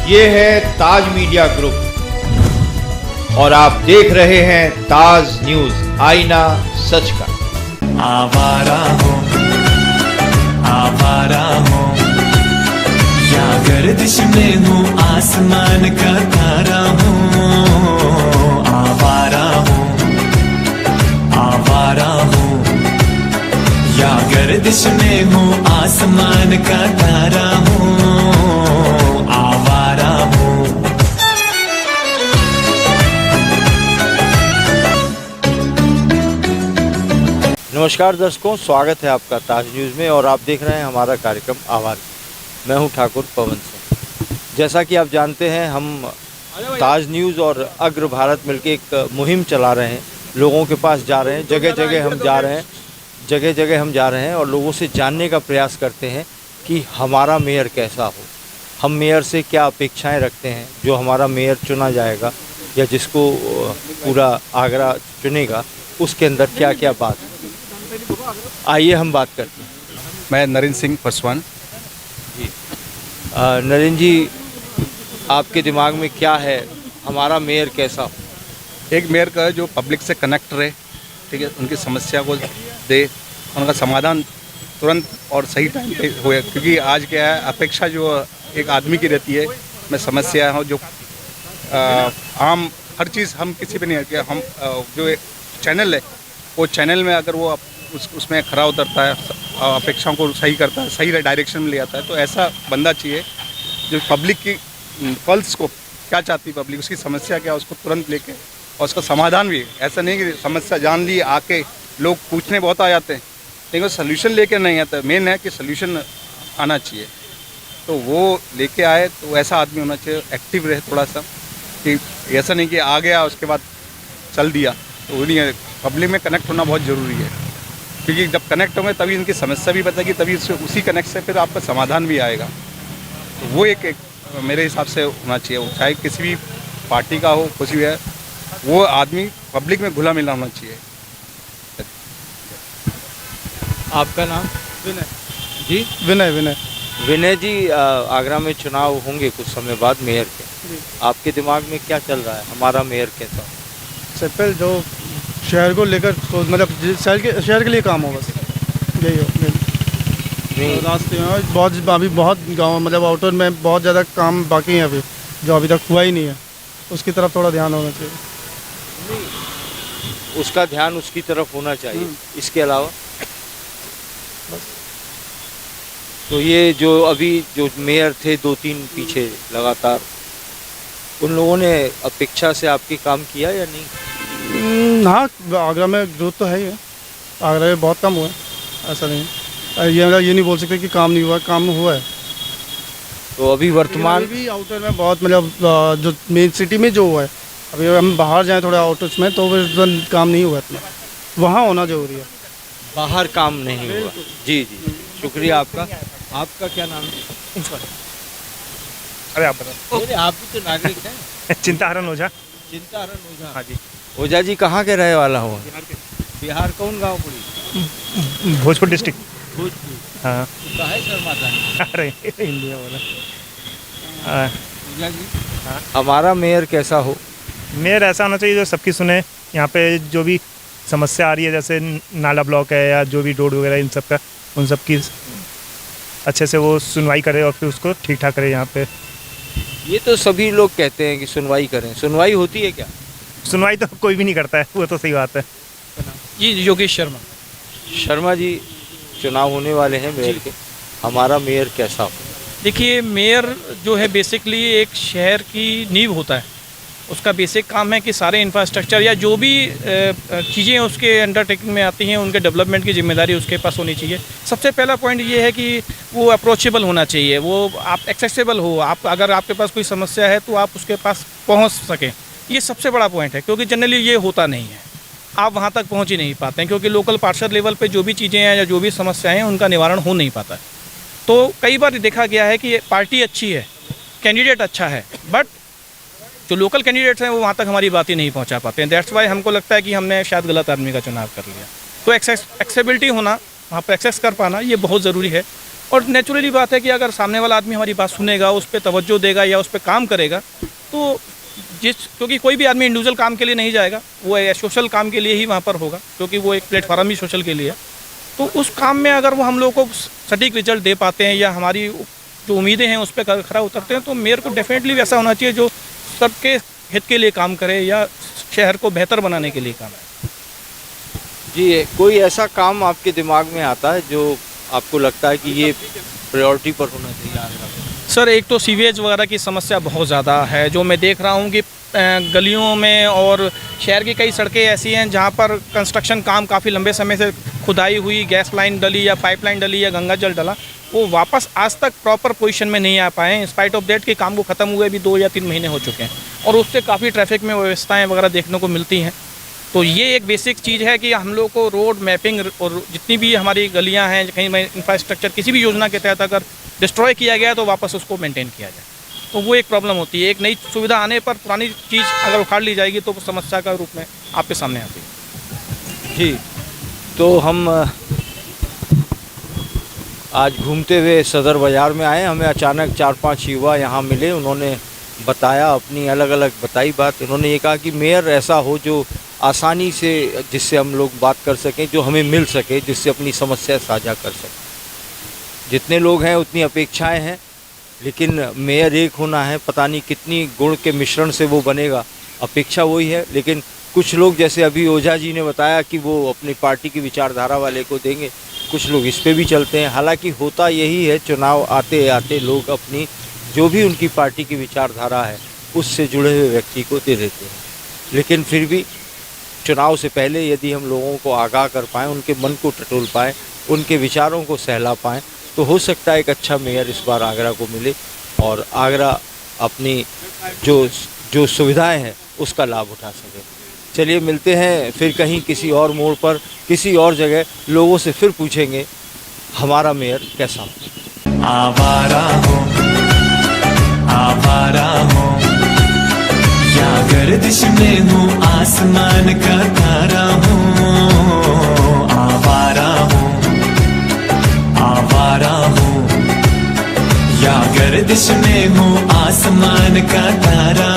ये है ताज media group और आप देख रहे हैं ताज न्यूज, आईना सच का। आवारा हूँ या गर्दिश में हूँ, आसमान का तारा हूँ। आवारा हूँ या गर्दिश में हूँ, आसमान का तारा हूँ। आवारा हूँ। नमस्कार दर्शकों, स्वागत है आपका ताज न्यूज़ में और आप देख रहे हैं हमारा कार्यक्रम आवाज़। मैं हूं ठाकुर पवन सिंह। जैसा कि आप जानते हैं, हम ताज न्यूज़ और अग्र भारत मिलकर एक मुहिम चला रहे हैं। लोगों के पास जा रहे हैं, जगह जगह हम जा रहे हैं और लोगों से जानने का प्रयास करते हैं कि हमारा मेयर कैसा हो, हम मेयर से क्या अपेक्षाएं रखते हैं। जो हमारा मेयर चुना जाएगा या जिसको पूरा आगरा चुनेगा, उसके अंदर क्या क्या बात है। आइए हम बात करते हैं। मैं नरेंद्र सिंह पासवान जी। नरेंद्र जी, आपके दिमाग में क्या है, हमारा मेयर कैसा हो? एक मेयर का जो पब्लिक से कनेक्ट रहे, ठीक है, उनकी समस्या को दे, उनका समाधान तुरंत और सही टाइम पे होए। क्योंकि आज क्या है, अपेक्षा जो एक आदमी की रहती है, मैं समस्या हो जो आम हर चीज़ हम किसी पे नहीं है। हम जो एक चैनल है, वो चैनल में अगर वो उसमें खरा उतरता है, अपेक्षाओं को सही करता है, सही डायरेक्शन में ले आता है, तो ऐसा बंदा चाहिए जो पब्लिक की पल्स को क्या चाहती है पब्लिक, उसकी समस्या क्या है, उसको तुरंत लेके और उसका समाधान भी। ऐसा नहीं कि समस्या जान ली, आके लोग पूछने बहुत आ जाते हैं लेकिन सोल्यूशन लेके नहीं आता। मेन है कि सोल्यूशन आना चाहिए, तो वो लेके आए तो ऐसा आदमी होना चाहिए, एक्टिव रहे थोड़ा सा, कि ऐसा नहीं कि आ गया उसके बाद चल दिया। तो वो नहीं है, पब्लिक में कनेक्ट होना बहुत ज़रूरी है, क्योंकि जब कनेक्ट होंगे तभी इनकी समस्या भी बताएगी, तभी उसी कनेक्ट से फिर आपका समाधान भी आएगा। तो वो एक मेरे हिसाब से होना चाहिए, वो चाहे किसी भी पार्टी का हो, कुछ भी है, वो आदमी पब्लिक में घुला मिला होना चाहिए। आपका नाम? विनय जी। विनय जी, आगरा में चुनाव होंगे कुछ समय बाद मेयर के। आपके दिमाग में क्या चल रहा है, हमारा मेयर कैसा हो? सिंपल, जो शहर को लेकर मतलब शहर के लिए काम हो, बस यही हो। रास्ते में बहुत गाँव मतलब आउटर में बहुत ज़्यादा काम बाकी है अभी, जो अभी तक हुआ ही नहीं है, उसकी तरफ थोड़ा ध्यान होना चाहिए। उसका ध्यान उसकी तरफ होना चाहिए, इसके अलावा बस। तो ये जो अभी जो मेयर थे 2-3 पीछे लगातार, उन लोगों ने अपेक्षा से आपकी काम किया या नहीं? हाँ, आगरा में ग्रोथ तो है ही है, आगरा में बहुत कम हुआ है, ऐसा नहीं। ये नहीं बोल सकते कि काम नहीं हुआ, काम हुआ है। तो अभी वर्तमान भी आउटर में बहुत मतलब जो मेन सिटी में जो हुआ है, अभी हम बाहर जाएं थोड़ा आउटर्स में, तो फिर काम नहीं हुआ इतना, वहाँ होना जरूरी है। बाहर काम नहीं हुआ। जी जी, शुक्रिया आपका। आपका क्या नाम है? अरे आप बताओ। आप भी तो नागरिक हैं। चिंताहरण ओझा। चिंताहरण ओझा। हाँ जी। ओझा जी कहाँ के रहे वाला हो? बिहार कौन गाँव पड़ी? भोजपुर डिस्ट्रिक्ट। भोजपुर। हाँ। तो काहे शर्माता है? अरे हिंदी में बोला। ओझा जी, हाँ, हमारा मेयर कैसा हो? मेयर ऐसा होना चाहिए जो सबकी सुने। यहाँ पे जो भी समस्या आ रही है, जैसे नाला ब्लॉक है या जो भी रोड वगैरह, इन सब का, उन सब की अच्छे से वो सुनवाई करे और फिर उसको ठीक ठाक करे। यहाँ पे ये तो सभी लोग कहते हैं कि सुनवाई करें, सुनवाई होती है क्या? सुनवाई तो कोई भी नहीं करता है, वो तो सही बात है। जी, योगेश शर्मा। शर्मा जी, चुनाव होने वाले हैं मेयर के, हमारा मेयर कैसा हो? देखिए, मेयर जो है बेसिकली एक शहर की नींव होता है। उसका बेसिक काम है कि सारे इंफ्रास्ट्रक्चर या जो भी चीज़ें उसके अंडरटेकिंग में आती हैं, उनके डेवलपमेंट की जिम्मेदारी उसके पास होनी चाहिए। सबसे पहला पॉइंट ये है कि वो अप्रोचेबल होना चाहिए, वो आप एक्सेसिबल हो। आप अगर आपके पास कोई समस्या है तो आप उसके पास पहुंच सकें, ये सबसे बड़ा पॉइंट है। क्योंकि जनरली ये होता नहीं है, आप वहाँ तक पहुँच ही नहीं पाते हैं, क्योंकि लोकल पार्षद लेवल पर जो भी चीज़ें हैं या जो भी समस्याएँ हैं, उनका निवारण हो नहीं पाता है। तो कई बार देखा गया है कि पार्टी अच्छी है, कैंडिडेट अच्छा है, बट जो लोकल कैंडिडेट्स हैं वो वहाँ तक हमारी बात ही नहीं पहुँचा पाते हैं। दैट्स वाई हमको लगता है कि हमने शायद गलत आदमी का चुनाव कर लिया। तो एक्सेसिबिलिटी होना, वहाँ पर एक्सेस कर पाना, ये बहुत ज़रूरी है। और नेचुरली बात है कि अगर सामने वाला आदमी हमारी बात सुनेगा, उस पर तवज्जो देगा या उस पर काम करेगा, तो क्योंकि कोई भी आदमी इंडिविजुअल काम के लिए नहीं जाएगा, वो सोशल काम के लिए ही वहाँ पर होगा, क्योंकि वो एक प्लेटफॉर्म ही सोशल के लिए है। तो उस काम में अगर वो हम लोग को सटीक रिजल्ट दे पाते हैं या हमारी जो उम्मीदें हैं उस पर खरा उतरते हैं, तो मेयर को डेफिनेटली वैसा होना चाहिए जो सबके हित के लिए काम करे या शहर को बेहतर बनाने के लिए काम है। जी, कोई ऐसा काम आपके दिमाग में आता है जो आपको लगता है कि ये प्रायोरिटी पर होना चाहिए आगरा में? सर, एक तो सीवेज वगैरह की समस्या बहुत ज़्यादा है, जो मैं देख रहा हूँ कि गलियों में और शहर की कई सड़कें ऐसी हैं जहाँ पर कंस्ट्रक्शन काम काफ़ी लंबे समय से खुदाई हुई, गैस लाइन डली या पाइपलाइन डली या गंगा जल डला, वो वापस आज तक प्रॉपर पोजीशन में नहीं आ पाए। इन स्पाइट ऑफ दैट के काम को ख़त्म हुए भी 2 या 3 महीने हो चुके हैं और उससे काफ़ी ट्रैफिक में व्यवस्थाएँ वगैरह देखने को मिलती हैं। तो ये एक बेसिक चीज़ है कि हम लोग को रोड मैपिंग और जितनी भी हमारी गलियाँ हैं, कहीं में इंफ्रास्ट्रक्चर किसी भी योजना के तहत अगर डिस्ट्रॉय किया गया तो वापस उसको मेंटेन किया जाए, तो वो एक प्रॉब्लम होती है। एक नई सुविधा आने पर पुरानी चीज़ अगर उखाड़ ली जाएगी तो समस्या का रूप में आपके सामने आती है। जी, तो हम आज घूमते हुए सदर बाज़ार में आए, हमें अचानक 4-5 युवा यहाँ मिले। उन्होंने बताया, अपनी अलग अलग बताई बात। उन्होंने ये कहा कि मेयर ऐसा हो जो आसानी से, जिससे हम लोग बात कर सकें, जो हमें मिल सके, जिससे अपनी समस्या साझा कर सकें। जितने लोग हैं उतनी अपेक्षाएं हैं, लेकिन मेयर एक होना है, पता नहीं कितनी गुण के मिश्रण से वो बनेगा। अपेक्षा वही है, लेकिन कुछ लोग, जैसे अभी ओझा जी ने बताया कि वो अपनी पार्टी की विचारधारा वाले को देंगे, कुछ लोग इस पे भी चलते हैं। हालांकि होता यही है, चुनाव आते आते लोग अपनी जो भी उनकी पार्टी की विचारधारा है उससे जुड़े हुए व्यक्ति को दे देते हैं। लेकिन फिर भी चुनाव से पहले यदि हम लोगों को आगाह कर पाएँ, उनके मन को टटोल पाएँ, उनके विचारों को सहला पाएँ, तो हो सकता है एक अच्छा मेयर इस बार आगरा को मिले और आगरा अपनी जो सुविधाएं हैं उसका लाभ उठा सके। चलिए मिलते हैं फिर कहीं किसी और मोड़ पर, किसी और जगह, लोगों से फिर पूछेंगे हमारा मेयर कैसा हो। आवारा हूँ या गर्दिश में हूँ, आसमान का तारा हूँ। आवारा हूँ या गर्दिश में हूँ, आसमान का तारा